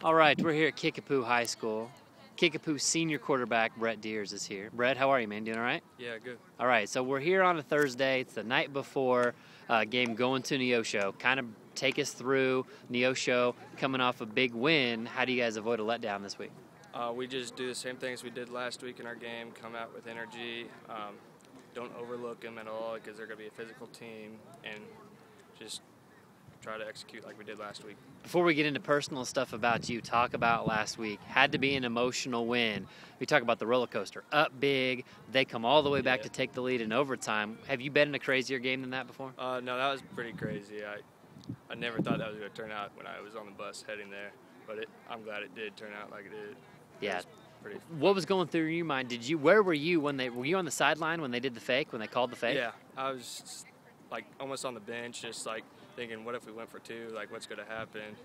All right, we're here at Kickapoo High School. Kickapoo senior quarterback Brett Diers is here. Brett, how are you, man? Doing all right? Yeah, good. All right, so we're here on a Thursday. It's the night before game going to Neosho. Kind of take us through Neosho coming off a big win. How do you guys avoid a letdown this week? We just do the same things we did last week in our game, come out with energy, don't overlook them at all because they're going to be a physical team, and just try to execute like we did last week. Before we get into personal stuff about you, talk about last week. Had to be an emotional win. We talk about the roller coaster. Up big, they come all the way back to take the lead in overtime. Have you been in a crazier game than that before? No, that was pretty crazy. I never thought that was going to turn out when I was on the bus heading there, but I'm glad it did turn out like it did. Yeah. What was going through your mind? Where were you when were you on the sideline when they did the fake, when they called the fake? Yeah, I was like almost on the bench, just like thinking, what if we went for two? Like, what's going to happen?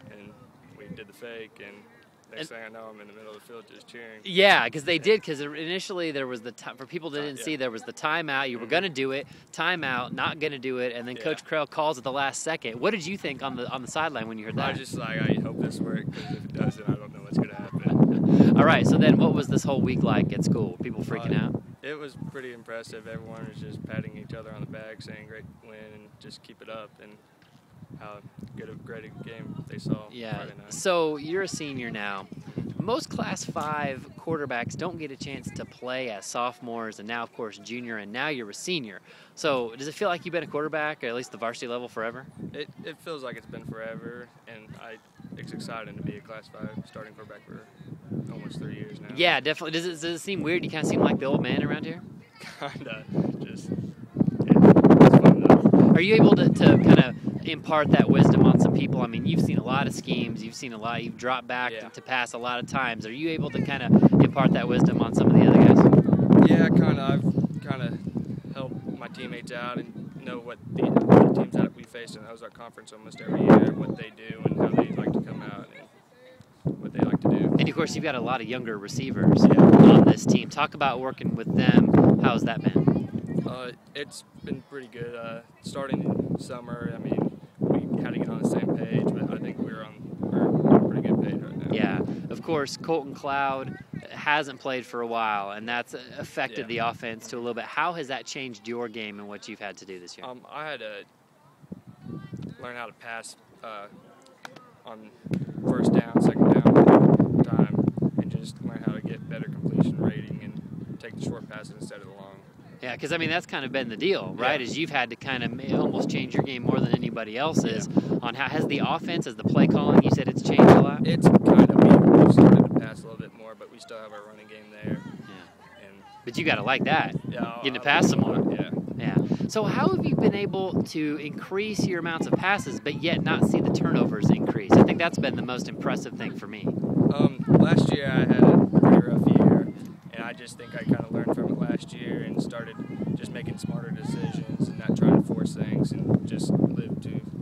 And we did the fake, and next thing I know, I'm in the middle of the field just cheering. Yeah, because they did. Because initially there was the for people that didn't see, there was the timeout. You were going to do it, timeout, not going to do it, and then Coach Krell calls at the last second. What did you think on the sideline when you heard that? I was just like, I hope this works, because if it doesn't, I don't know what's going to happen. All right, so then what was this whole week like at school? Were people freaking out? It was pretty impressive. Everyone was just patting each other on the back, saying great win, and just keep it up, and how great a game they saw Friday night. So you're a senior now. Most Class 5 quarterbacks don't get a chance to play as sophomores, and now, of course, junior, and now you're a senior. So does it feel like you've been a quarterback, or at least the varsity level, forever? It feels like it's been forever, and it's exciting to be a Class 5 starting quarterback for almost 3 years now. Yeah, definitely. Does it seem weird? You kind of seem like the old man around here? Kinda. Just, it's fun, though. Are you able to kind of impart that wisdom on some people? I mean, you've seen a lot of schemes. You've dropped back to pass a lot of times. Are you able to kind of impart that wisdom on some of the other guys? Yeah, kind of. I've kind of helped my teammates out and know what the teams that we face, and that was our conference almost every year, what they do and how they like to come out and what they like to do. And, of course, you've got a lot of younger receivers on this team. Talk about working with them. How's that been? It's been pretty good. Starting in summer, I mean, we had to get on the same page, but I think we're on a pretty good page right now. Yeah. Of course, Colton Cloud hasn't played for a while, and that's affected the offense to a little bit. How has that changed your game and what you've had to do this year? I had to learn how to pass on first down, second down time, and just learn how to get better completion rating and take the short passes instead of the long. Yeah, because, I mean, that's kind of been the deal, right, is you've had to kind of almost change your game more than anybody else's on how has the offense, as the play calling, you said it's changed a lot? It's kind of, we've started to pass a little bit more, but we still have our running game there. Yeah. But you got to like that, getting to pass some more. Yeah. So how have you been able to increase your amounts of passes but yet not see the turnovers increase? I think that's been the most impressive thing for me. Last year I had a pretty rough year, and I just think I kind of learned from it last year and started just making smarter decisions and not trying to force things and just live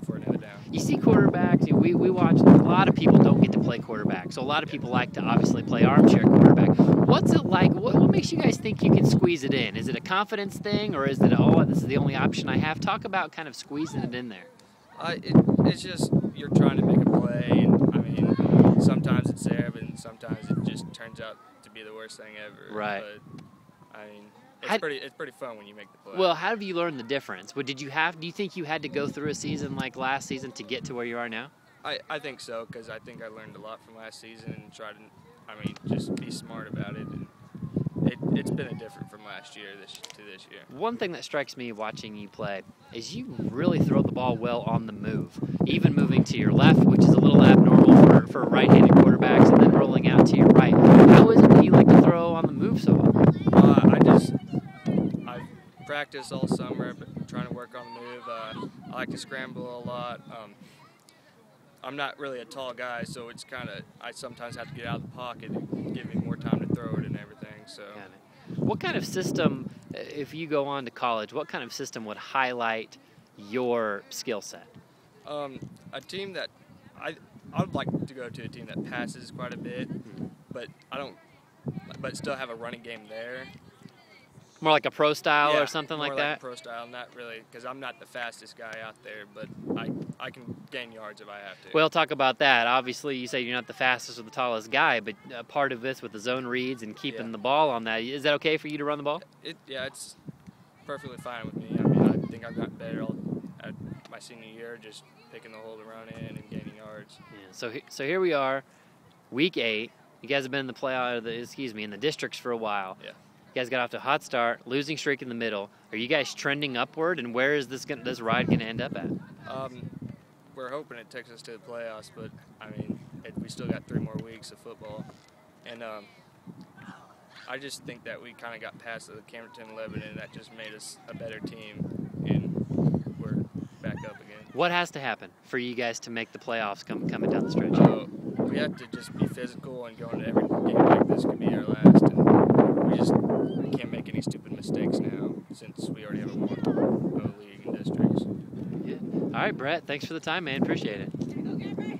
for another down. You see quarterbacks, we watch, a lot of people don't get to play quarterback, so a lot of people like to obviously play armchair quarterback. What's it like? What makes you guys think you can squeeze it in? Is it a confidence thing, or is it, this is the only option I have? Talk about kind of squeezing it in there. It's just you're trying to make a play, and I mean, sometimes it's there, but sometimes it just turns out to be the worst thing ever. Right. But I mean, it's pretty fun when you make the play. Well, how have you learned the difference? Do you think you had to go through a season like last season to get to where you are now? I think so, because I think I learned a lot from last season and tried to, just be smart about it. And it's been a different from last year to this year. One thing that strikes me watching you play is you really throw the ball well on the move, even moving to your left, which is a little abnormal for right-handed quarterbacks, and then rolling out to your right. How is it that you like to throw on the move so well? I've practiced all summer, but trying to work on the move. I like to scramble a lot. I'm not really a tall guy, so it's I sometimes have to get out of the pocket and give me more time to throw it and everything. So, what kind of system, if you go on to college, what kind of system would highlight your skill set? A team that I would like to go to a team that passes quite a bit, but still have a running game there. More like a pro style or something like that? More like a pro style, not really, because I'm not the fastest guy out there, but I can gain yards if I have to. Well, talk about that. Obviously, you say you're not the fastest or the tallest guy, but part of this with the zone reads and keeping the ball on that, is that okay for you to run the ball? Yeah, it's perfectly fine with me. I mean, I think I've gotten better at my senior year, just picking the hole to run in and gaining yards. Yeah. So here we are, week 8. You guys have been in the in the districts for a while. Yeah. You guys got off to a hot start, losing streak in the middle. Are you guys trending upward, and where is this ride going to end up at? We're hoping it takes us to the playoffs, but I mean, we still got 3 more weeks of football, and I just think that we kind of got past the Camerton Lebanon, and that just made us a better team, and we're back up again. What has to happen for you guys to make the playoffs coming down the stretch? We have to just be physical, and going to every game like this could be our last, and we can't make any stupid mistakes now since we already have a 1-0 league in districts. Yeah. All right, Brett, thanks for the time, man. Appreciate it.